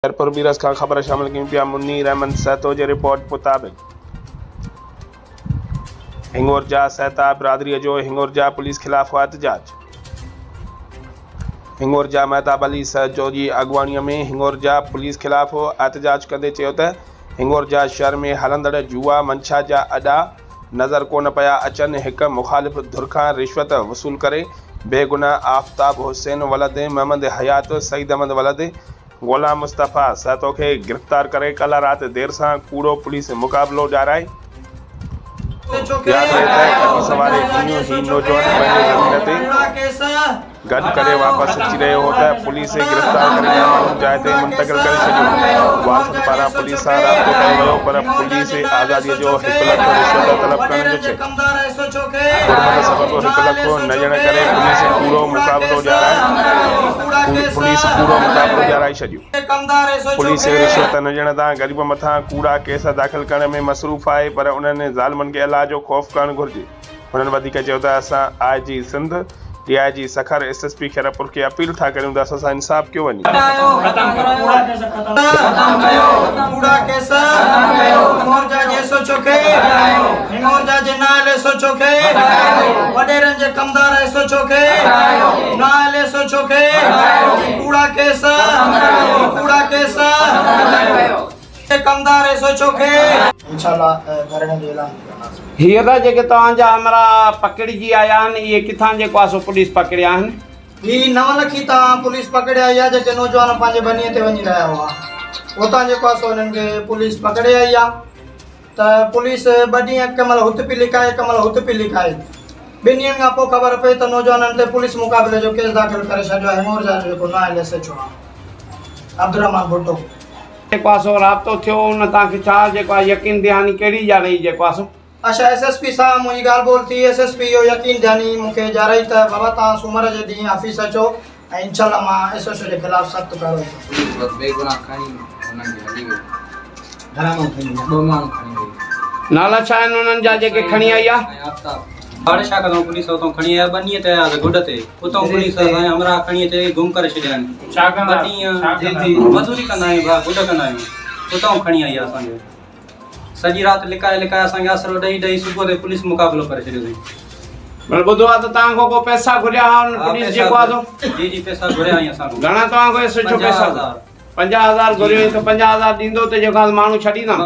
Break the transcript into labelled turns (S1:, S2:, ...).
S1: Airport Beerus का खबर शामिल की पिया मुन्नीर अहमद सहतो के रिपोर्ट मुताबिक हिंगोरजा सहता बिरादरी जो हिंगोरजा पुलिस खिलाफ एहतजाज। हिंगोरजा महताब अली सहतो की अगवानी में हिंगोरजा पुलिस खिलाफ एहतजाज कंदे चयो त हिंगोरजा शहर में हलंदड़ जुआ मंछा जा अड्डा नज़र कोन पिया अचनि। हिक मुखालिफ़ धुर खां रिश्वत वसूल करे बेगुनाह आफ्ताब हुसैन वलद मोहम्मद हयात सईद अहमद वलद गुलाम मुस्तफ़ा सहतो के गिरफ्तार करे कल रात देर से कूड़ो पुलिस मुकाबलो ॾाराए। सवारे ही नौजवान पंहिंजे ज़मीन ते गॾु करे वापस अची रहियो हो त पुलिस गिरफ्तार करे माण्हू जाइ ते मुंतक़िल करे छॾियो। वारसनि पारां पुलिस सां राब्तो कयो वियो पर पुलिस आज़ादीअ जो 1 लख रिश्वत तलब करण जो चयो। गुरबत सबब 1 लख न ॾियण करे पुलिस पूरो मुकाबलो ॾियाराए छॾियो। पुलिस रिश्वत न ॾियण तां ग़रीब मथां कूड़ा केस दाख़िल करण में मसरूफ़ आहे पर उन्हनि ज़ालिमनि खे अलाह जो ख़ौफ़ करणु घुरिजे। हुननि वधीक चयो त असां IG Sindh DIG Sukkur SSP Khairpur खे अपील था करियूं त असां इंसाफ़ कयो वञे।
S2: हीअ त जेके तव्हांजा हमरा पकड़जी आया आहिनि इहे किथां जेको आहे सो पुलिस पकड़िया आहिनि?
S3: ही 9 लखी तां पुलिस पकड़े आई आहे जेके नौजवान पंहिंजे बनीअ ते वञी रहिया हुआ उतां जेको आहे सो हुननि खे पुलिस पकड़े आई आहे त पुलिस 2 ॾींहं कंहिं महिल हुत पई लिकाए कंहिं महिल हुत पई लिकाए। 2 ॾींहंनि खां पोइ ख़बर पई त नौजवाननि ते पुलिस मुक़ाबले जो केस दाख़िल करे छॾियो आहे। हिंगोरजा जो जेको नायल SHO आहे अब्दुर्रहमान भुट्टो
S2: जेको आहे सो राब्तो थियो हुन तव्हांखे छा जेको आहे यकीन दहानी कहिड़ी ॼाणाई जेको आहे सो?
S3: अच्छा SSP सां मुंहिंजी ॻाल्हि ॿोल थी। SSP इहो यकीन दहानी मूंखे ॼाणाई त बाबा तव्हां सूमर जे ॾींहुं ऑफिस अचो ऐं इंशाल्लाह मां SHO जे ख़िलाफ़ सख़्तु कार्रवाई नाला छा आहिनि उन्हनि जा जेके खणी आई आहे?
S4: हाणे छा कंदो पुलिस उतां खणी आया बनीअ ते आया गुड ते उतां पुलिस हमरा खणी ते गुम करे छॾिया आहिनि। छा कंदा मज़दूरी कंदा आहियूं भा गुड कंदा आहियूं उतां खणी आई आहे असांखे सॼी राति लिकाए असांखे आसरो ॾेई सुबुह ते पुलिस मुक़ाबलो करे छॾियो अथई।
S2: पर ॿुधो आहे त तव्हां खां को पैसा घुरिया हुआ पुलिस जेको आहे सो?
S4: जी पैसा घुरिया आई असां
S2: घणा तव्हां खां SHO पैसा? 50,000 घुरियो त 50,000 ॾींदो त जेको माण्हू छॾींदा?